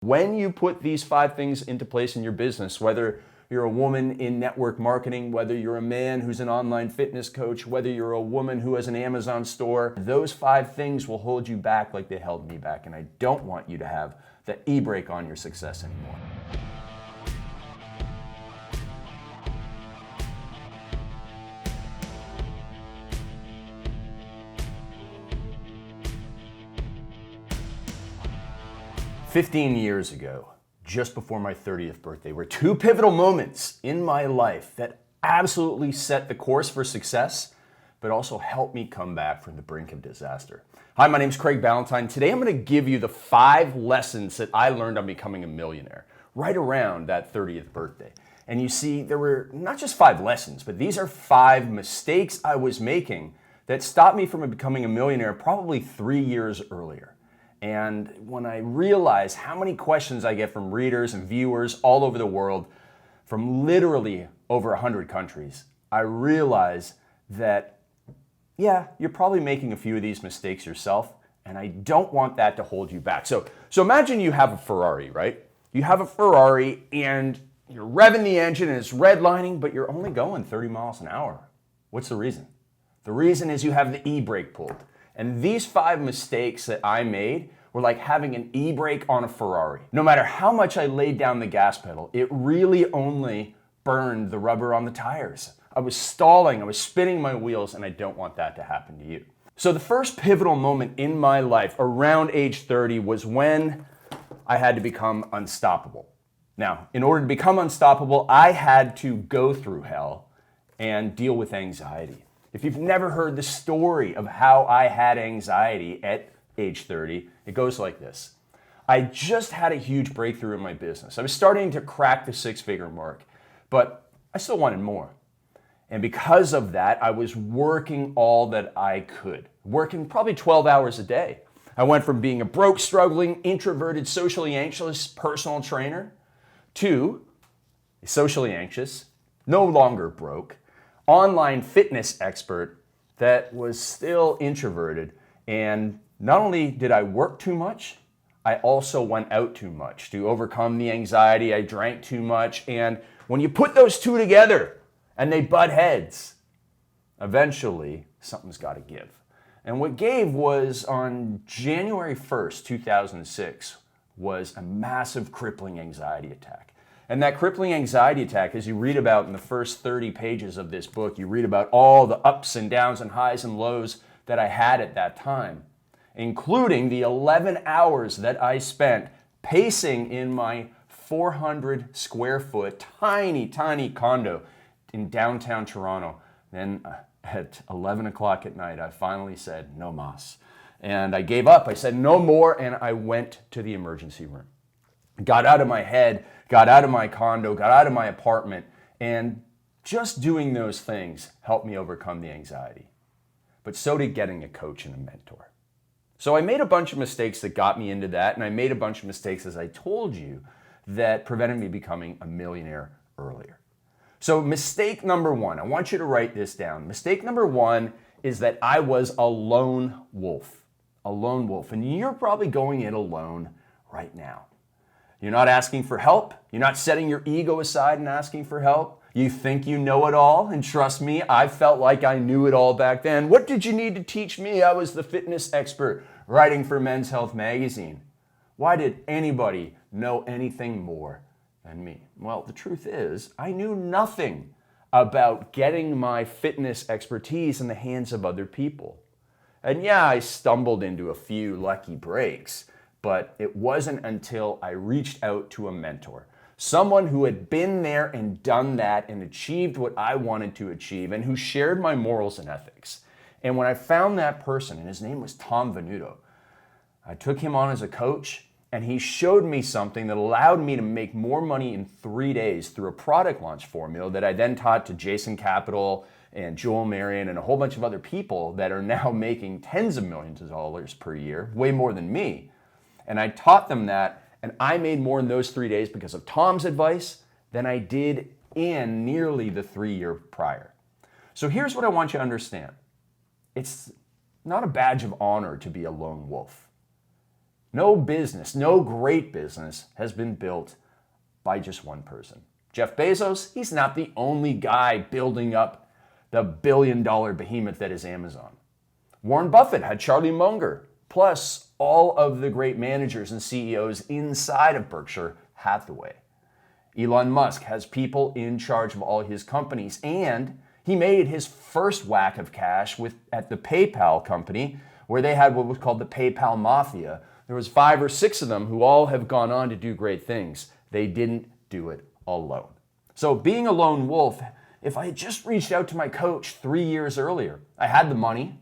When you put these 5 things into place in your business, whether you're a woman in network marketing, whether you're a man who's an online fitness coach, whether you're a woman who has an Amazon store, those 5 things will hold you back like they held me back. And I don't want you to have the e-brake on your success anymore. "15 years ago, just before my 30th birthday, were 2 pivotal moments in my life that absolutely set the course for success, but also helped me come back from the brink of disaster." Hi, my name is Craig Ballantyne. Today I'm going to give you the 5 lessons that I learned on becoming a millionaire right around that 30th birthday. And you see, there were not just 5 lessons, but these are 5 mistakes I was making that stopped me from becoming a millionaire probably 3 years earlier. And when I realize how many questions I get from readers and viewers all over the world, from literally over 100 countries, I realize that, yeah, you're probably making a few of these mistakes yourself, and I don't want that to hold you back. So imagine you have a Ferrari, right? You have a Ferrari and you're revving the engine and it's redlining, but you're only going 30 miles an hour. What's the reason? The reason is you have the e-brake pulled. And these 5 mistakes that I made were like having an e-brake on a Ferrari. No matter how much I laid down the gas pedal, it really only burned the rubber on the tires. I was stalling, I was spinning my wheels, and I don't want that to happen to you. So the first pivotal moment in my life around age 30 was when I had to become unstoppable. Now, in order to become unstoppable, I had to go through hell and deal with anxiety. If you've never heard the story of how I had anxiety at age 30, it goes like this. I just had a huge breakthrough in my business. I was starting to crack the 6-figure mark, but I still wanted more. And because of that, I was working all that I could, working probably 12 hours a day. I went from being a broke, struggling, introverted, socially anxious personal trainer to a socially anxious, no longer broke, online fitness expert that was still introverted. And not only did I work too much, I also went out too much. To overcome the anxiety, I drank too much. And when you put those 2 together and they butt heads, eventually something's got to give. And what gave was on January 1st, 2006, was a massive crippling anxiety attack. And that crippling anxiety attack, as you read about in the first 30 pages of this book, you read about all the ups and downs and highs and lows that I had at that time, including the 11 hours that I spent pacing in my 400 square foot, tiny condo in downtown Toronto. Then at 11 o'clock at night, I finally said, no mas. And I gave up. I said no more, and I went to the emergency room. Got out of my head, got out of my condo, got out of my apartment, and just doing those things helped me overcome the anxiety. But so did getting a coach and a mentor. So I made a bunch of mistakes that got me into that, and I made a bunch of mistakes, as I told you, that prevented me becoming a millionaire earlier. So mistake number 1, I want you to write this down. Mistake number 1 is that I was a lone wolf. A lone wolf. And you're probably going it alone right now. You're not asking for help. You're not setting your ego aside and asking for help. You think you know it all, and trust me, I felt like I knew it all back then. What did you need to teach me? I was the fitness expert writing for Men's Health magazine. Why did anybody know anything more than me? Well, the truth is, I knew nothing about getting my fitness expertise in the hands of other people. And yeah, I stumbled into a few lucky breaks, but it wasn't until I reached out to a mentor, someone who had been there and done that and achieved what I wanted to achieve and who shared my morals and ethics. And when I found that person, and his name was Tom Venuto, I took him on as a coach, and he showed me something that allowed me to make more money in 3 days through a product launch formula that I then taught to Jason Capital and Joel Marion and a whole bunch of other people that are now making tens of millions of dollars per year, way more than me. And I taught them that, and I made more in those 3 days because of Tom's advice than I did in nearly the 3 year prior. So here's what I want you to understand. It's not a badge of honor to be a lone wolf. No business, no great business has been built by just one person. Jeff Bezos, he's not the only guy building up the billion-dollar behemoth that is Amazon. Warren Buffett had Charlie Munger, plus all of the great managers and CEOs inside of Berkshire Hathaway. Elon Musk has people in charge of all his companies, and he made his first whack of cash at the PayPal company, where they had what was called the PayPal Mafia. There was 5 or 6 of them who all have gone on to do great things. They didn't do it alone. So being a lone wolf, if I had just reached out to my coach 3 years earlier, I had the money,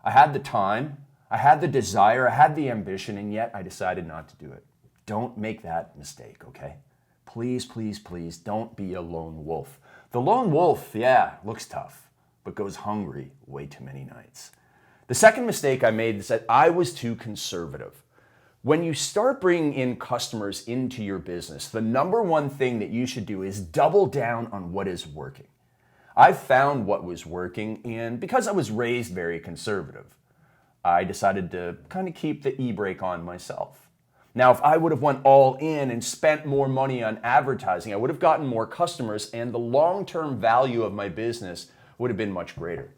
I had the time, I had the desire, I had the ambition, and yet I decided not to do it. Don't make that mistake, okay? Please, please, please don't be a lone wolf. The lone wolf, yeah, looks tough, but goes hungry way too many nights. The second mistake I made is that I was too conservative. When you start bringing in customers into your business, the number one thing that you should do is double down on what is working. I found what was working, and because I was raised very conservative, I decided to kind of keep the e-brake on myself. Now, if I would have went all in and spent more money on advertising, I would have gotten more customers, and the long-term value of my business would have been much greater.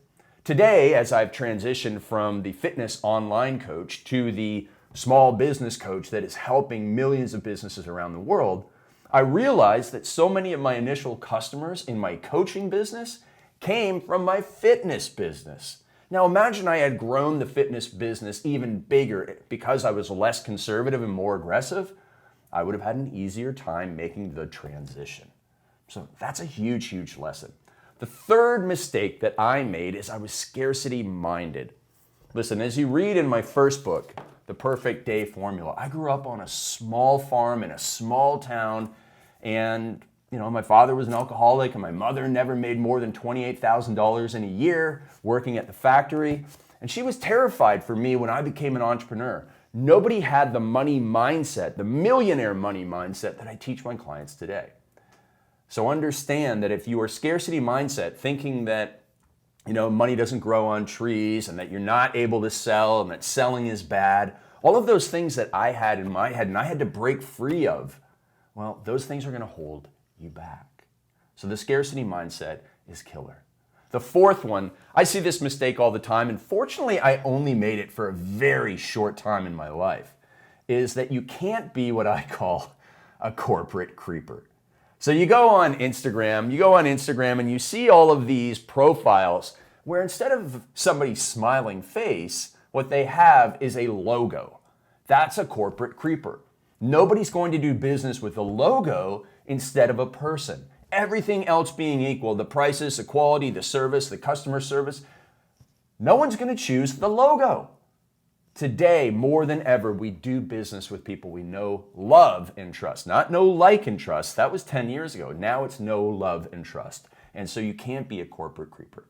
Today, as I've transitioned from the fitness online coach to the small business coach that is helping millions of businesses around the world, I realized that so many of my initial customers in my coaching business came from my fitness business. Now imagine I had grown the fitness business even bigger because I was less conservative and more aggressive. I would have had an easier time making the transition. So that's a huge, huge lesson. The third mistake that I made is I was scarcity minded. Listen, as you read in my first book, The Perfect Day Formula, I grew up on a small farm in a small town, and my father was an alcoholic, and my mother never made more than $28,000 in a year working at the factory, and she was terrified for me when I became an entrepreneur. Nobody had the money mindset, the millionaire money mindset that I teach my clients today. So understand that if you are scarcity mindset, thinking that money doesn't grow on trees and that you're not able to sell and that selling is bad, all of those things that I had in my head and I had to break free of, well, those things are going to hold you back. So the scarcity mindset is killer. The fourth one, I see this mistake all the time, and fortunately I only made it for a very short time in my life, is that you can't be what I call a corporate creeper. So you go on Instagram and you see all of these profiles where instead of somebody's smiling face, what they have is a logo. That's a corporate creeper. Nobody's going to do business with a logo instead of a person. Everything else being equal, the prices, the quality, the service, the customer service, no one's going to choose the logo. Today, more than ever, we do business with people we know, love, and trust. Not know, like, and trust. That was 10 years ago. Now it's know, love, and trust. And so you can't be a corporate creeper.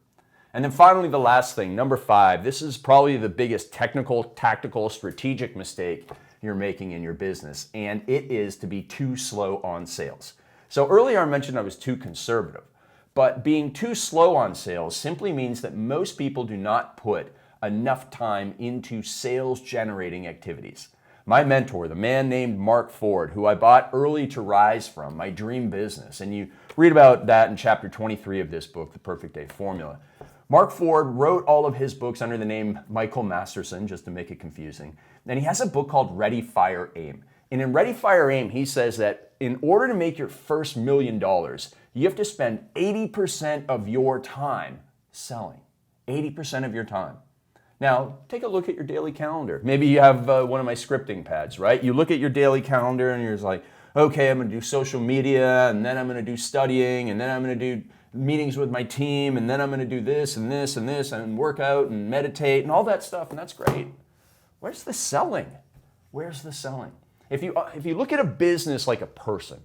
And then finally, the last thing, number 5. This is probably the biggest technical, tactical, strategic mistake you're making in your business. And it is to be too slow on sales. So earlier I mentioned I was too conservative. But being too slow on sales simply means that most people do not put enough time into sales generating activities. My mentor, the man named Mark Ford, who I bought early to rise from, my dream business, and you read about that in chapter 23 of this book, The Perfect Day Formula. Mark Ford wrote all of his books under the name Michael Masterson, just to make it confusing. And he has a book called Ready, Fire, Aim. And in Ready, Fire, Aim, he says that in order to make your first $1 million, you have to spend 80% of your time selling. 80% of your time. Now, take a look at your daily calendar. Maybe you have one of my scripting pads, right? You look at your daily calendar and you're just like, okay, I'm going to do social media, and then I'm going to do studying, and then I'm going to do meetings with my team, and then I'm going to do this and this and this, and work out and meditate and all that stuff, and that's great. Where's the selling? Where's the selling? If you look at a business like a person,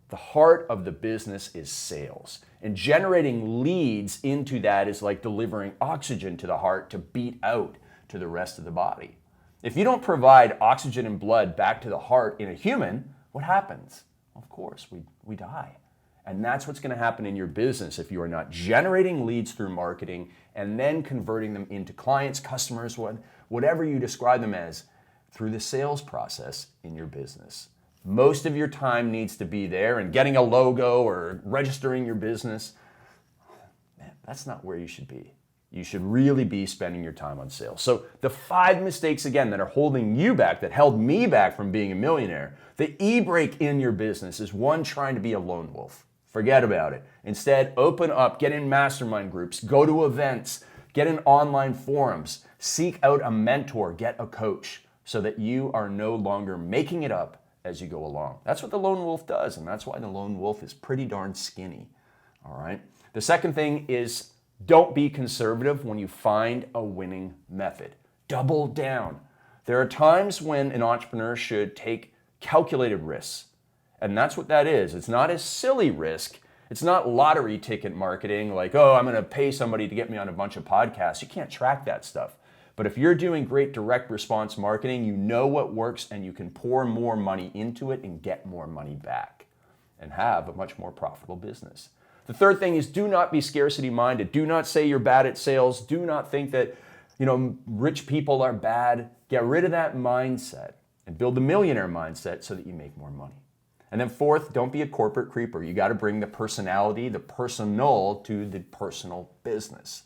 the heart of the business is sales. And generating leads into that is like delivering oxygen to the heart to beat out to the rest of the body. If you don't provide oxygen and blood back to the heart in a human, what happens? Of course, we die. And that's what's going to happen in your business if you are not generating leads through marketing and then converting them into clients, customers, whatever you describe them as. through the sales process in your business. Most of your time needs to be there, and getting a logo or registering your business, man, that's not where you should be. You should really be spending your time on sales. So the 5 mistakes, again, that are holding you back, that held me back from being a millionaire, the e-brake in your business is one, trying to be a lone wolf. Forget about it. Instead, open up, get in mastermind groups, go to events, get in online forums, seek out a mentor, get a coach, so that you are no longer making it up as you go along. That's what the lone wolf does, and that's why the lone wolf is pretty darn skinny. All right. The second thing is, don't be conservative when you find a winning method. Double down. There are times when an entrepreneur should take calculated risks, and that's what that is. It's not a silly risk. It's not lottery ticket marketing like, oh, I'm going to pay somebody to get me on a bunch of podcasts. You can't track that stuff. But if you're doing great direct response marketing, you know what works, and you can pour more money into it and get more money back and have a much more profitable business. The third thing is, do not be scarcity minded. Do not say you're bad at sales. Do not think that, rich people are bad. Get rid of that mindset and build the millionaire mindset so that you make more money. And then fourth, don't be a corporate creeper. You got to bring the personality, the personal to the personal business.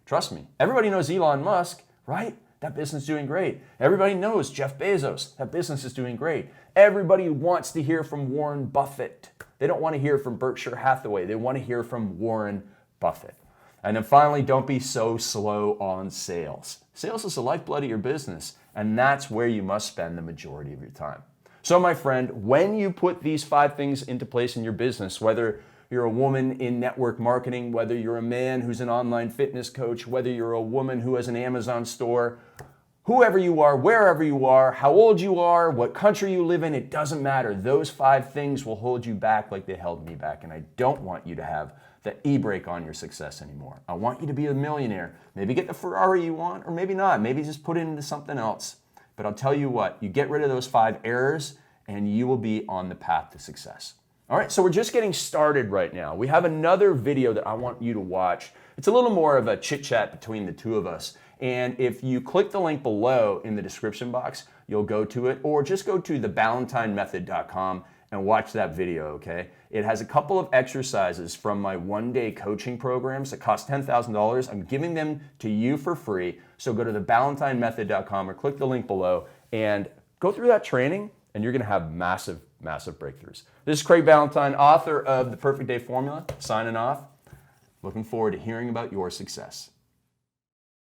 Trust me, everybody knows Elon Musk, right? That business is doing great. Everybody knows Jeff Bezos. That business is doing great. Everybody wants to hear from Warren Buffett. They don't want to hear from Berkshire Hathaway. They want to hear from Warren Buffett. And then finally, don't be so slow on sales. Sales is the lifeblood of your business, and that's where you must spend the majority of your time. So my friend, when you put these 5 things into place in your business, whether you're a woman in network marketing, whether you're a man who's an online fitness coach, whether you're a woman who has an Amazon store, whoever you are, wherever you are, how old you are, what country you live in, it doesn't matter. Those 5 things will hold you back like they held me back. And I don't want you to have the e-brake on your success anymore. I want you to be a millionaire. Maybe get the Ferrari you want, or maybe not. Maybe just put it into something else. But I'll tell you what, you get rid of those 5 errors and you will be on the path to success. All right, so we're just getting started right now. We have another video that I want you to watch. It's a little more of a chit chat between the two of us. And if you click the link below in the description box, you'll go to it, or just go to theballantynemethod.com and watch that video, okay? It has a couple of exercises from my one-day coaching programs that cost $10,000. I'm giving them to you for free. So go to theballantynemethod.com or click the link below and go through that training, and you're gonna have massive, massive breakthroughs. This is Craig Ballantyne, author of The Perfect Day Formula, signing off. Looking forward to hearing about your success.